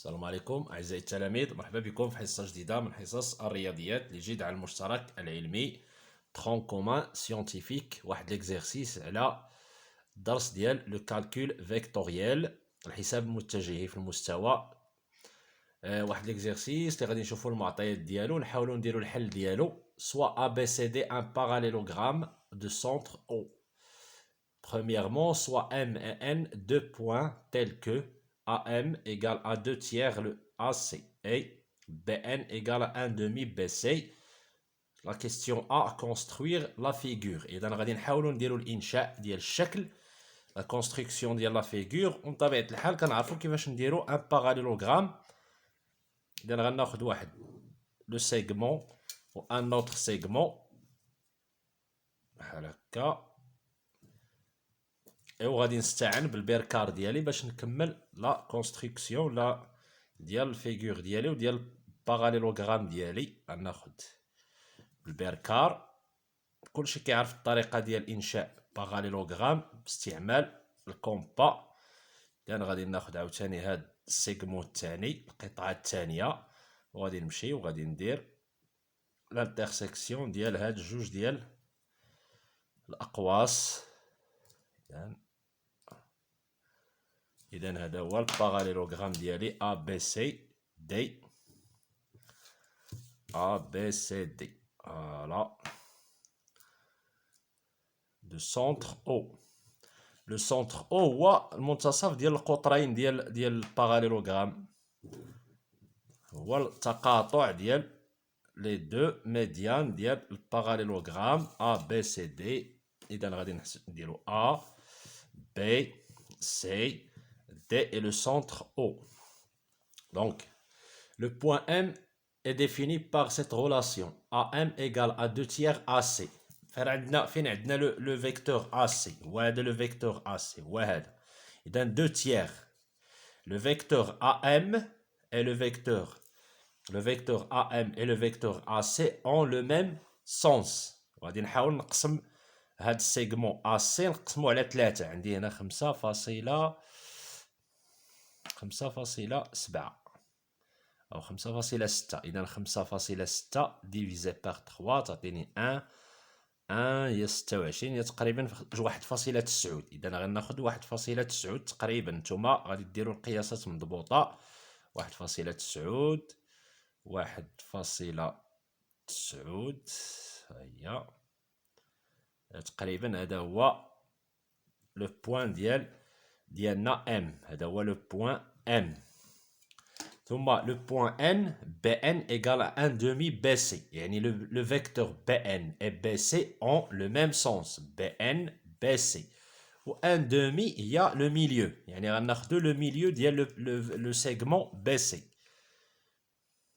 السلام عليكم أعزائي التلاميذ، مرحبا بكم في حصة جديدة من حصص الرياضيات اللي جيد على المشترك العلمي ترون كومان سيونتيفيك. واحد ليكزيرسيس على الدرس ديال لو كالكول فيكتوريال، الحساب المتجهي في المستوى. واحد ليكزيرسيس اللي غادي نشوفوا المعطيات ديالو، نحاولوا نديروا الحل ديالو. سوا A B C D un parallélogramme de centre O. Premièrement, soit M et N deux points tels que AM égale à 2 tiers le AC et BN égale à 1 demi BC. La question A, construire la figure. إذا غادي نحاولوا نديروا الإنشاء ديال الشكل، la construction ديال la figure. وبطبيعة الحال كنعرفوا كيفاش نديروا un parallélogramme. إذا غناخذ واحد لو سيغمون و ان اوتر سيغمون بحال هكا، ايوا غادي نستعن بالبركار ديالي باش نكمل لا كونستركسيون لا ديال الفيغور ديالي وديال الباراليلوغرام ديالي. غناخذ البركار، كلشي كيعرف الطريقه ديال انشاء باراليلوغرام باستعمال الكومبا. اذا غادي ناخذ عاوتاني هاد السيغمون الثاني، القطعه الثانيه، وغادي نمشي وغادي ندير الانترسيكسيون ديال هاد جوج ديال الاقواس. إذا هذا هو الباراليلوغرام ديالي A B C D A B C D. فوالا دو سونتر او. لو سونتر او هو المنتصف ديال القطرين ديال الباراليلوغرام، هو التقاطع ديال لي دو ميديان ديال الباراليلوغرام A B C D. إذا غادي نديرو A B C D et le centre O. Donc, le point M est défini par cette relation. AM égale à 2 tiers AC. فين عندنا le vecteur AC. وهذا le vecteur AC. وهذا. إذا 2 tiers. Le vecteur AM et le vecteur AM et le vecteur AC ont le même sens. غادي نحاول نقسم هاد السيغمون AC نقسمو على 3. عندي هنا 5.7 أو 5.6. إذا 5.6 ديفيزي بار 3 تعطيني 1 هي 26، هي تقريبا 1.9. إذا غناخد 1.9 تقريبا. نتوما غادي ديروا القياسات مضبوطة. 1.9 هي تقريبا. هذا هو لو بوين ديالنا M. هذا هو لو بوين M. ثم لو بوين N BN égale à 1 demi BC. يعني le vecteur BN et BC ont le même sens. BN BC. و 1 demi هي le milieu. يعني غناخدو le milieu ديال le segment BC.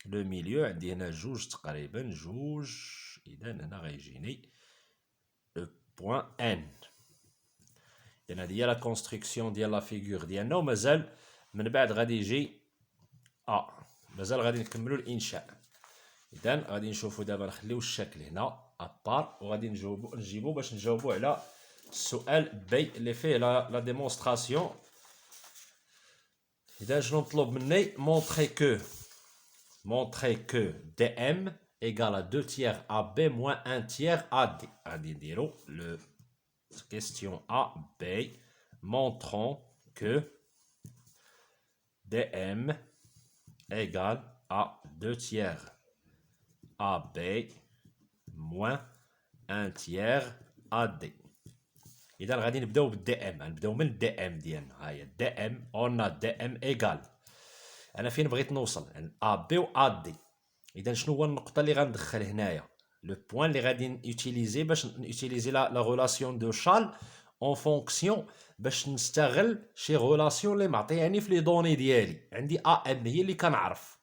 le milieu عندي هنا جوج تقريبا جوج. إذا هنا غيجيني le point N. إذا هذه هي لا كونستركسيون ديال لا فيغور ديالنا، ومازال من بعد غادي يجي مازال غادي نكملوا الانشاء. اذا غادي نشوفوا دابا نخليو الشكل هنا ابار، وغادي نجيبو باش نجاوبوا على السؤال بي اللي فيه لا ديمونستراسيون. اذا شنو مطلوب مني؟ montrer que DM égale à 2 tiers AB moins 1 tiers AD. غادي نديرو le question A B. Montrons que DM égale à 2 tiers AB moins 1 tiers AD. إذا غادي نبداو بالدي ام، غنبداو من الدي ام ديالنا. ها هي الدي ام، قلنا دي ام ايكال. انا فين بغيت نوصل؟ عند ا بي و ا دي. اذا شنو هو النقطه اللي غندخل هنايا؟ لو بوين اللي غادي نوتيليزي باش نوتيليزي لا ريلاسيون دو شال اون فونكسيون باش نستغل شي ريلاسيون اللي معطياني في لي دوني ديالي. عندي ا ام هي اللي كنعرف.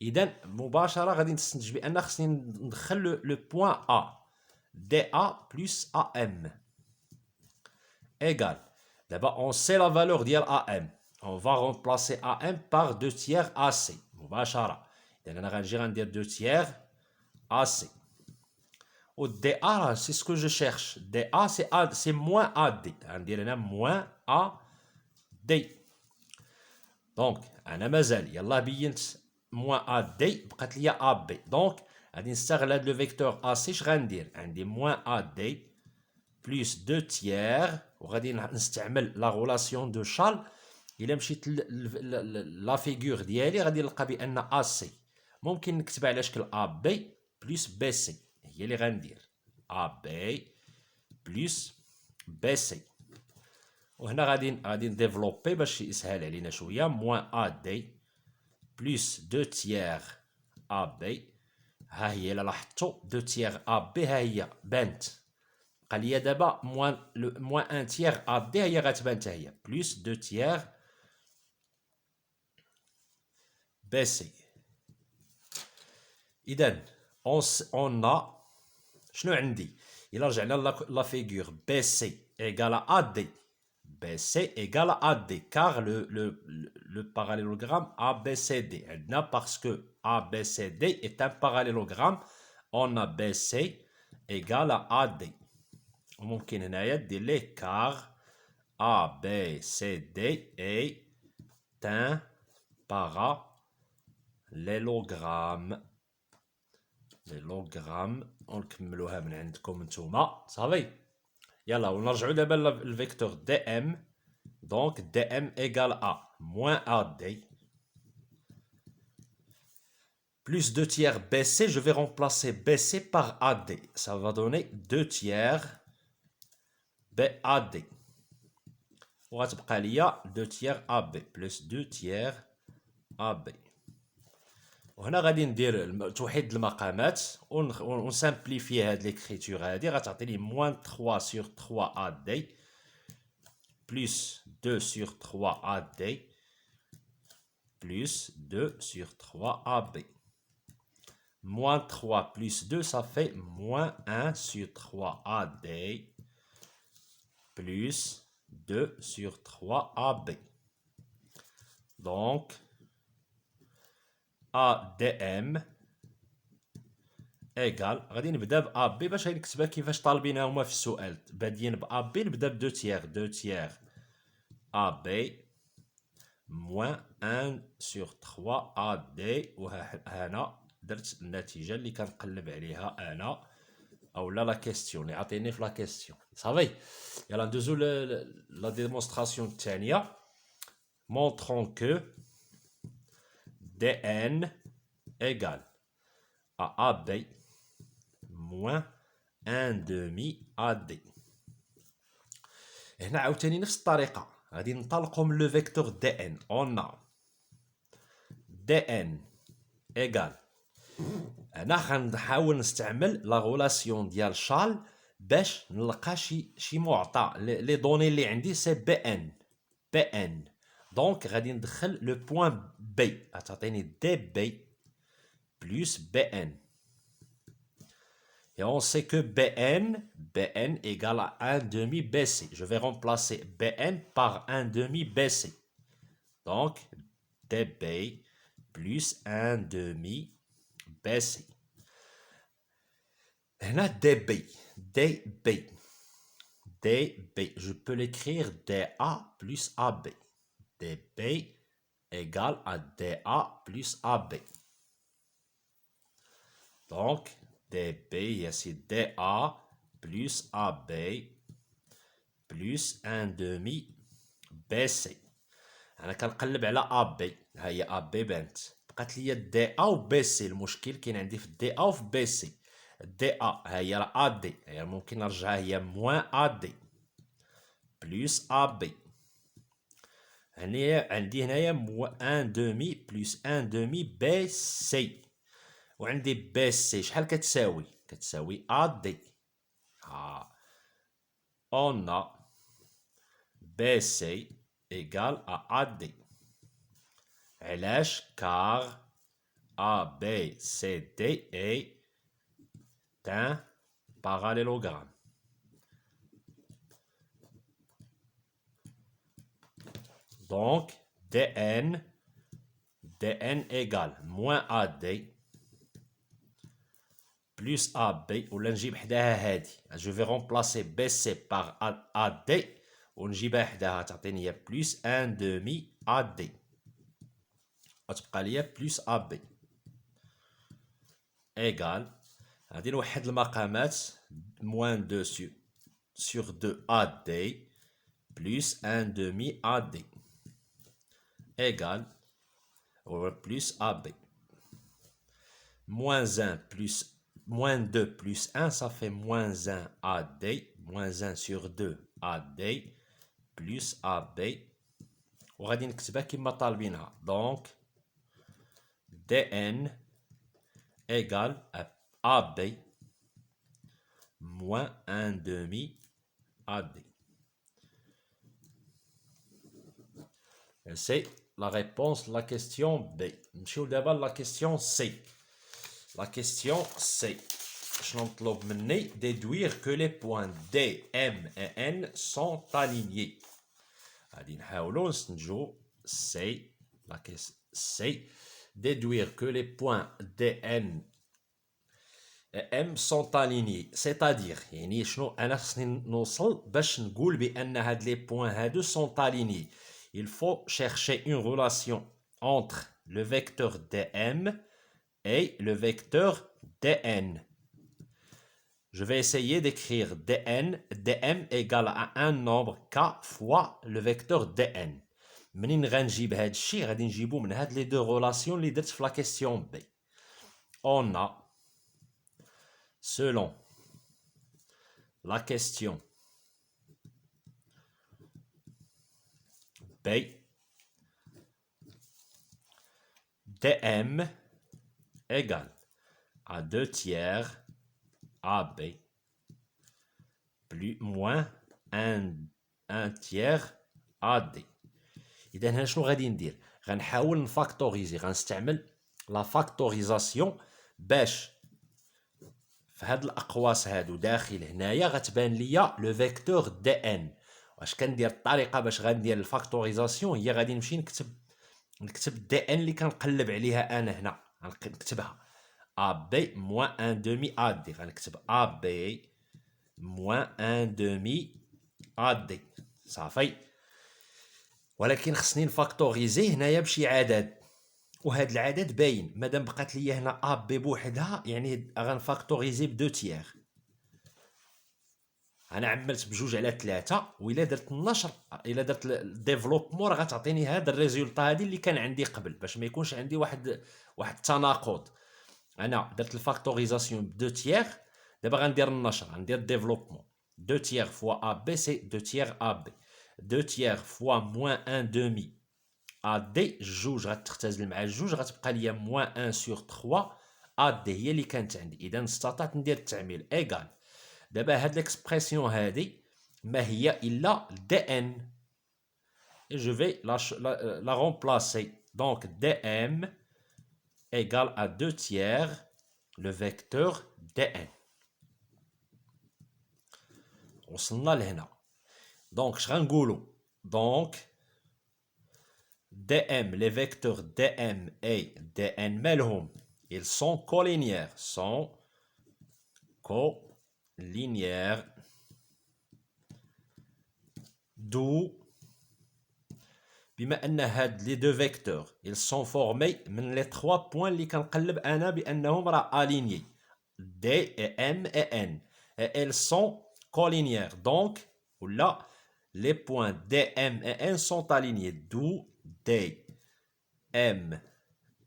اذا مباشره غادي نستنتج بان خصني ندخل لو بوين ا دي ا بلس ا ام égale. D'abord, on sait la valeur ديال AM. On va remplacer AM par 2 tiers AC. مباشرة. إذا أنا غنجي غندير 2 tiers AC. و DA, c'est ce que je cherche. DA, c'est moins AD. غندير هنا moins AD. دونك انا مازال يلاه بينت موان ا دي بقات ليا ا بي. دونك غادي نستغل هاد لو فيكتور ا سي. اش غندير؟ عندي موان ا دي بلس 2 تيير، وغادي نستعمل لا غولاسيون دو شال. الا مشيت لا فيغور ديالي غادي نلقى بان ا سي ممكن نكتبها على شكل ا بي بلس بي سي. هي اللي غندير ا بي بلس بي سي. وهنا غادي نديفلوبي باش يسهل علينا شويه. موان ا دي بلس 2 تيير ا بي. ها هي الا لاحظتوا 2 تيير ا بي ها هي بانت. قال لي دابا موان 1 تيير ا دي هي غتبان حتى هي بلس 2 تيير بي سي. اذا اون ا شنو عندي؟ الا رجعنا لا فيغور بي سي ايغال ا دي. BC égale à AD, car le parallélogramme ABCD. Parce que ABCD est un parallélogramme, on a BC égale à AD. ممكن هنايا دير ليه car ABCD est un parallélogramme. ونكملوها من عندكم نتوما صافي. يلا ونرجعوا دابا للفيكتور دي ام. Donc dm égale à moins ad plus 2 tiers bc. Je vais remplacer bc par ad. Ça va donner 2 tiers bad. وغتبقى ليا 2 tiers ab plus 2 tiers ab. وهنا غادي ندير توحيد المقامات ونسامبليفي هاد ليكريتور هادي. غتعطيني موان 3 sur 3 ad plus 2 sur 3 AD plus 2 sur 3 AB. Moins 3 plus 2, ça fait moins 1 sur 3 AD plus 2 sur 3 AB. Donc, ADM égal. غادي نبدا ب AB باش نكتبها كيفاش طالبينها هما في السؤال. بادين ب AB نبدا ب 2 tiers. 2 tiers AB moins 1 sur 3 AD. وهنا درت النتيجة اللي كنقلب عليها أنا أولا لا كيستيون اللي عطيني في لا كيستيون صافي. يلا ندوزو لا ديمونستراسيون الثانية. montrons que dn égale à AB moins 1 demi AD. هنا عاوتاني نفس الطريقة غادي ننطلقوا من لو فيكتور دي ان. اون دي ان ايغال. هنا غنحاول نستعمل لا غولاسيون ديال شال باش نلقى شي معطى. لي دوني اللي عندي سي بي ان. دونك غادي ندخل لو بوين بي غتعطيني دي بي بلس بي ان. Et on sait que BN égale à 1 demi BC. Je vais remplacer BN par 1 demi BC. Donc, DB plus 1 demi BC. Et là, DB. Je peux l'écrire DA plus AB. DB égale à DA plus AB. Donc, DB ici DA plus AB plus 1 demi BC. أنا كنقلب على AB. ها هي AB بانت. بقات ليا DA و BC. المشكل كاين عندي في DA و في BC. DA ها هي AD. هي ممكن نرجعها هي موان AD plus AB. عندي هنايا 1 demi plus 1 demi BC. وعندي بي سي شحال كتساوي؟ كتساوي ا دي. اون بي سي ايغال ا دي. علاش؟ كار ا بي سي دي اي ان باراليلوغرام. دونك دي ان ايغال موان ا دي plus AB ولا نجيب حداها هادي. جو في رومبلاسي بي سي بار ا دي ونجيبها حداها تعطيني هي بلس 1 demi AD. غتبقى ليا بلس AB égal غادي نوحد المقامات moins 2 sur 2 AD plus 1 demi AD égal plus AB. Moins 1 plus moins 2 plus 1, ça fait moins 1 AD, moins 1 sur 2 AD plus AB. وغادي نكتبها كما طالبينها. Donc DN égale AB moins 1 demi AD. C'est la réponse de la question B. نمشيو دابا la question C. La question C. Je نطلب مني déduire que les points D, M et N sont alignés. غادي نحاولوا نستنتجوا C. La question C. Déduire que les points D, N et M sont alignés. C'est-à-dire يعني شنو انا خصني نوصل باش نقول بان هاد لي بوين هادو sont alignés. Il faut chercher une relation entre le vecteur dm et le vecteur dn. Je vais essayer d'écrire dm égale à un nombre k fois le vecteur dn. منين غنجيب هاد الشيء غادي نجيبو من هاد لي دو رولاسيون اللي درت في لا كيسيون بي. On a selon la question B, dm égale à 2 tiers AB plus moins 1 tiers AD. إذا هنا شنو غادي ندير؟ غنحاول نفاكتوريزي، غنستعمل لا فاكتوريزاسيون باش في هاد الأقواس هادو داخل هنايا غتبان ليا لو فيكتور دي ان. واش كندير الطريقة باش غندير الفاكتوريزاسيون هي غادي نمشي نكتب دي ان اللي كنقلب عليها أنا هنا، غنكتبها AB moins 1 demi AD. غنكتب AB moins 1 demi AD صافي. ولكن خصني نفاكتوريزي هنايا بشي عدد، وهاد العدد باين مادام بقات ليا هنا AB بوحدها يعني غنفاكتوريزي ب2 تيير. انا عملت بجوج على 3 وإلا درت النشر الا درت الديفلوبمون راه غتعطيني هاد الريزولطا هادي اللي كان عندي قبل باش ما يكونش عندي واحد التناقض. انا درت الفاكتوريزاسيون ب2 تيير، دابا غندير النشر غندير الديفلوبمون 2 تيير فوا AB سي 2 تيير AB 2 تيير فوا موان 1 دومي AD جوج غتختزل مع الجوج غتبقى ليا موان 1 سور 3 AD هي اللي كانت عندي. اذا استطعت ندير التعميل ايغال. دابا هاد ليكسبرسيون هادي ما هي الا دي ان et je vais la remplacer. Donc dm égale à 2 tiers le vecteur dn. وصلنا لهنا. Donc اش غنقولوا؟ Donc dm les vecteurs dm et dn مالهم؟ ils sont collinéaires. sont collinéaires. d'où بما ان هاد لي دو فيكتور ils sont formés من لي 3 بوين اللي كنقلب انا بانهم راه الينيي d et m et n et elles sont collinéaires. donc ولا les points d, m et n sont alignés, d'où d, m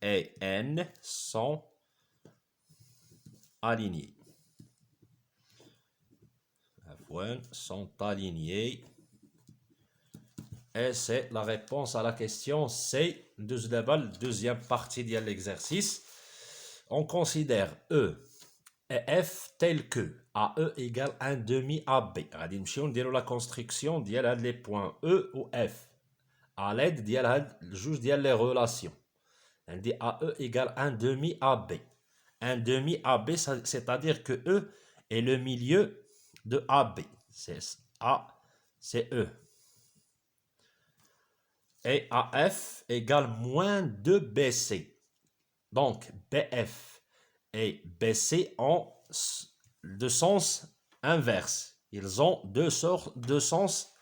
et n sont alignés. Sont alignés. Et c'est la réponse à la question C. Deuxième partie de l'exercice. On considère E et F tel que AE égale 1 demi AB. غادي نمشيو نديرو la construction ديال هاد les points E ou F à l'aide ديال هاد جوج ديال les relations. عندي AE égale 1 demi AB. 1 demi AB, c'est-à-dire que E est le milieu de AB. C'est A, c'est E. Et AF égale moins 2 BC. Donc BF et BC ont deux sens inverses. Ils ont deux sens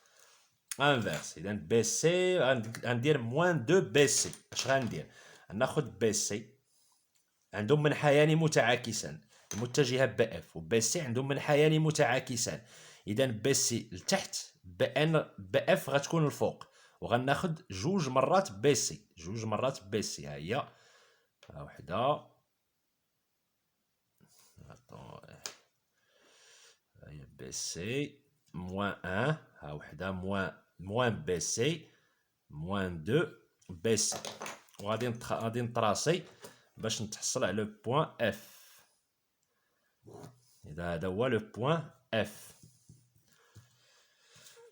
inverses. Donc BC, on dire moins 2 BC. Je vais dire ناخد بي سي عندهم منحيان متعاكسان المتجهة بي اف وبي سي عندهم منحيان متعاكسان. اذا بي سي لتحت بي اف غتكون الفوق وغناخد جوج مرات بي سي ها هي ها وحده ها هي بي سي موان 1 ها وحده موان بي سي موان 2 بي سي وغادي نطراسي باش نتحصل على لو بوين اف. اذا هذا هو لو بوين اف.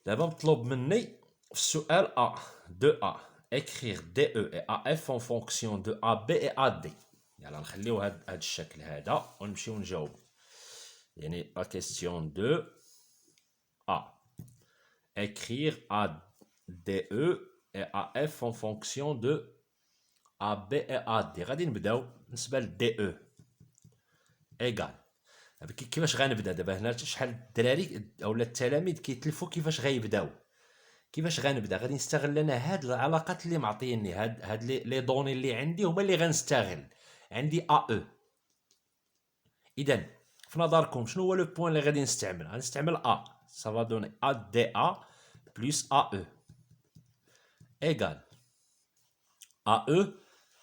دابا مطلوب مني في السؤال A 2A écrire DE et AF en fonction de AB et AD. يلا نخليو هاد الشكل هذا ونمشيو نجاوب. يعني la question 2A écrire ADE et AF en fonction de AB et AD. غادي نبداو بالنسبه ل DE ايغال. كيفاش غنبدا دابا هنا شحال الدراري اولا التلاميذ كيتلفوا كيفاش غيبداو. كيفاش غنبدا غادي نستغل انا هاد العلاقات اللي معطيني هاد لي دوني اللي عندي هما اللي غنستغل. عندي ا او. اذا في نظركم شنو هو لو بوين اللي غادي نستعمل؟ غنستعمل ا سافا دوني ا دي ا بلس ا او ايغال ا او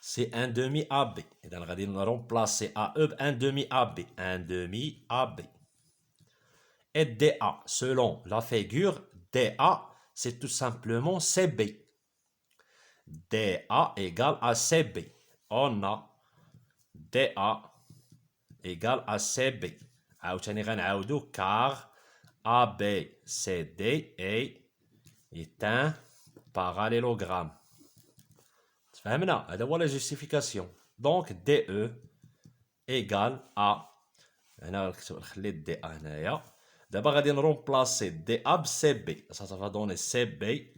c'est un demi AB. إذا غادي نرومبلاسي AE ب un demi AB. Un demi AB. Et DA, selon la figure, DA, c'est tout simplement CB. DA égale à CB. On a DA égale à CB. عاوتاني غنعاودو car ABCD est un parallélogramme. فهمنا هذا هو لا جوستيفيكاسيون. دونك دي او ايغال ا هنا نخلي دي ا هنايا. دابا غادي نرومبلاسي دي ا ب سي بي سافا دوني سي بي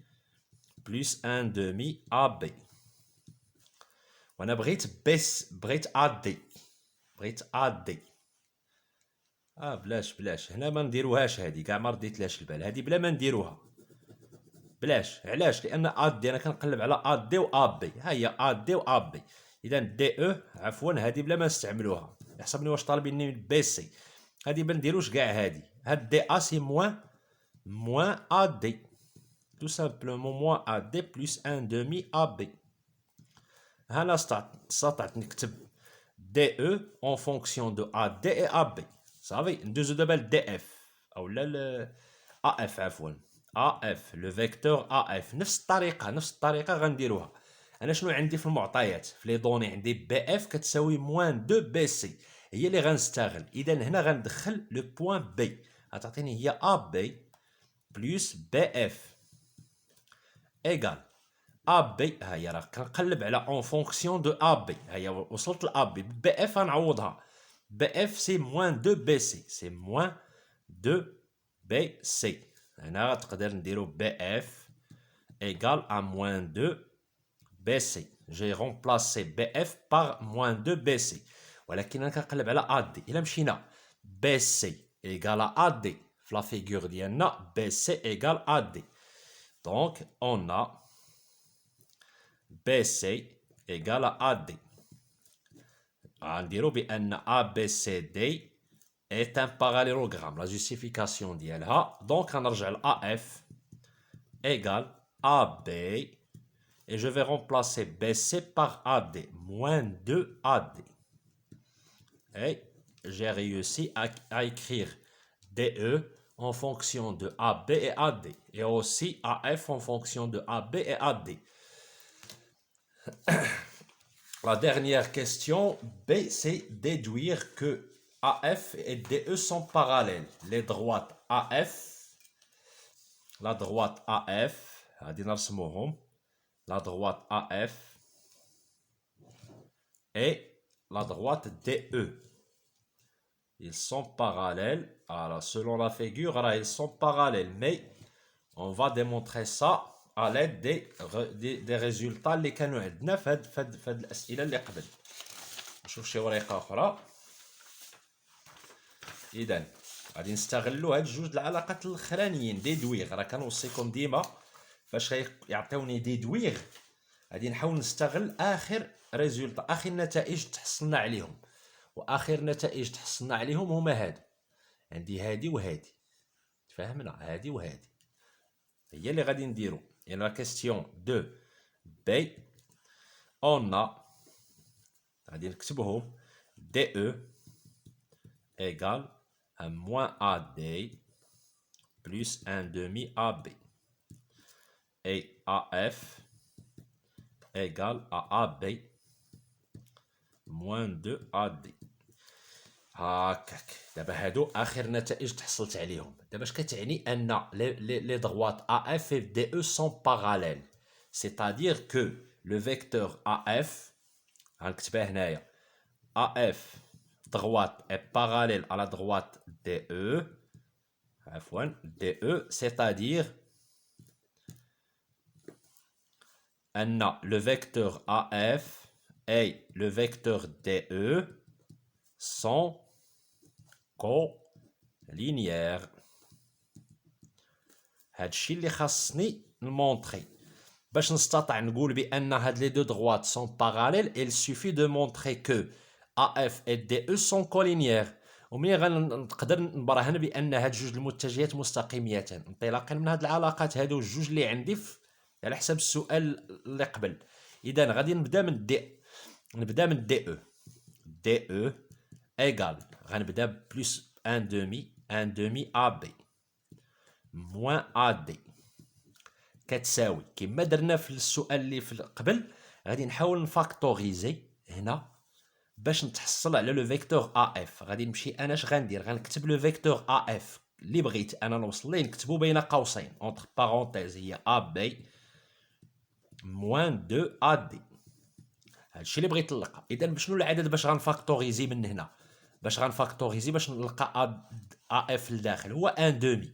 بلس ان دومي ا بي. وانا بغيت ا دي بلاش هنا ما نديروهاش هادي كاع ما رديتلاش البال هادي بلا ما نديروها بلاش. علاش؟ لان ا دي انا كنقلب على ا دي و ا بي. ها هي ا دي و ا بي. اذا دي او عفوا هذه بلا ما نستعملوها. يحسبني واش طالبيني بي سي هذه ما نديروش كاع هذه. هاد دي ا سي موان ا دي تو سامبلومون موان ا دي بلس ان دومي ا بي. هنا استطعت نكتب دي او اون فونكسيون دو ا دي اي ا بي. صافي ندوزو دابا لدي اف اولا ا اف عفوا AF لو فيكتور AF نفس الطريقه غنديروها. انا شنو عندي في المعطيات في لي دوني؟ عندي بي اف كتساوي موان 2 بي سي هي اللي غنستغل. اذا هنا غندخل لو بوين بي غتعطيني هي ا بي بلس بي اف ايغال ا بي. ها هي راه كنقلب على اون فونكسيون دو ا بي. ها هي وصلت لأ بي بي اف غنعوضها. بي اف سي موان 2 بي سي سي موان 2 بي سي. هنا تقدر نديرو بي اف ايغال ا موان 2 بي سي. جي رومبلاسي بي اف باغ موان 2 بي سي ولكن انا كنقلب على ا دي. الا مشينا بي سي ايغال ا دي في لا فيغور ديالنا بي سي ايغال ا دي. دونك اون ا بي سي ايغال ا دي. غنديرو بان ا بي سي دي est un parallélogramme. La justification d'ILA. Donc, on a AF égale AB et je vais remplacer BC par AD, moins 2 AD. Et j'ai réussi à écrire DE en fonction de AB et AD et aussi AF en fonction de AB et AD. La dernière question, B, c'est déduire que AF et DE sont parallèles. Les droites AF, la droite AF, la droite AF et la droite DE. Ils sont parallèles. Alors, selon la figure, alors, ils sont parallèles. Mais on va démontrer ça à l'aide des résultats اللي كانوا عندنا في هاد الأسئلة اللي قبل. نشوف شي ورقة أخرى. اذا غادي نستغلوا هاد جوج العلاقات الاخرانيين ديدويغ. راه كنوصيكم ديما فاش يعطيوني ديدويغ غادي نحاول نستغل اخر ريزولتا، اخر نتائج تحصلنا عليهم. واخر نتائج تحصلنا عليهم هما هادو، عندي هادي وهادي، تفاهمنا؟ هادي وهادي هي اللي غادي نديرو. يعني لا كيستيون دو بي اون غادي نكتبهم دي او égal à moins AD plus 1 demi AB et AF égale à AB moins 2 AD. هاكاك دابا هادو اخر نتائج تحصلت عليهم. دابا اش كتعني؟ ان لي droites AF et DE sont parallèles, c'est-à-dire que le vecteur AF غنكتبها هنايا AF droite est parallèle à la droite DE, DE, c'est-à-dire le vecteur AF et le vecteur DE sont collinéaires. هادشي اللي خاصني نمونطري. باش نستطيع نقول بان هاد لي دو droites sont parallèles, il suffit de montrer que AF et DE sont collinéaires. ومنين غنقدر نبرهن بان هاد جوج المتجهات مستقيميتان انطلاقا من هاد العلاقات هادو الجوج اللي عندي على حسب السؤال اللي قبل. اذا غادي نبدا من دي او. دي او ايغال غنبدا بلس 1 دمي ا بي موان ا دي كتساوي كما درنا في السؤال اللي في قبل. غادي نحاول نفاكتوريزي هنا باش نتحصل على لو فيكتور ا اف. غادي نمشي انا اش غندير؟ غنكتب لو فيكتور ا اف اللي بغيت انا نوصل ليه، نكتبو بين قوسين اونتر بارونتيز هي ا بي موان 2 ا دي. هادشي اللي بغيت نلقى. اذا شنو العدد باش غنفاكتوريزي من هنا؟ باش نلقى ا اف لداخل هو 1 دمي.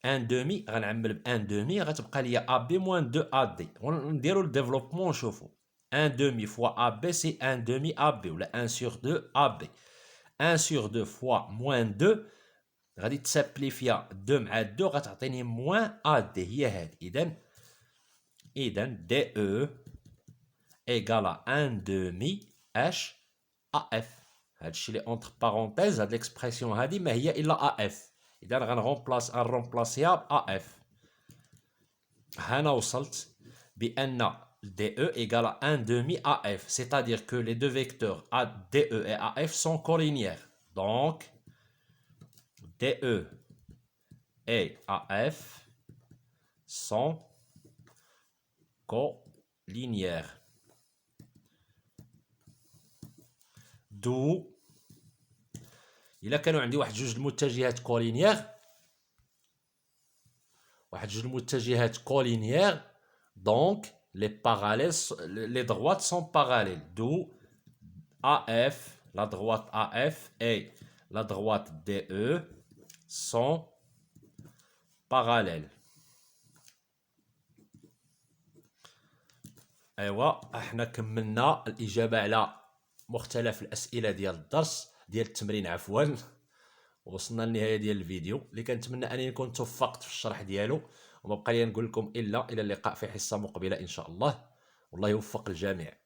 1 دمي غنعمل ب 1 دمي غتبقى ليا ا بي موان 2 ا دي. ونديرو الديفلوبمون ونشوفو 1 demi fois AB, c'est 1 demi AB, ou 1 sur 2 AB. 1 sur 2 fois moins 2, غادي تسامبليفيا 2 مع 2 غتعطيني moins AD هي هادي. إذا DE égale à 1 demi H AF. هادشي اللي اونتر بارونتيز هاد ليكسبرسيون هادي ما هي إلا AF. إذا غنرومبلاسيها ب AF. هانا وصلت بأن DE égale à 1 demi AF, c'est-à-dire que les deux vecteurs DE et AF sont collinéaires. Donc, DE et AF sont collinéaires. D'où, إلا كانوا عندي واحد جوج المتجهات collinéaires, donc les droites sont parallèles, d'où AF, la droite AF et la droite DE sont parallèles. ايوا احنا كملنا الاجابه على مختلف الاسئله ديال الدرس ديال التمرين عفوا. وصلنا للنهايه ديال الفيديو اللي كنتمنى انني نكون توفقت في الشرح ديالو. وما بقى لي نقول لكم الا الى اللقاء في حصه مقبله ان شاء الله. والله يوفق الجميع.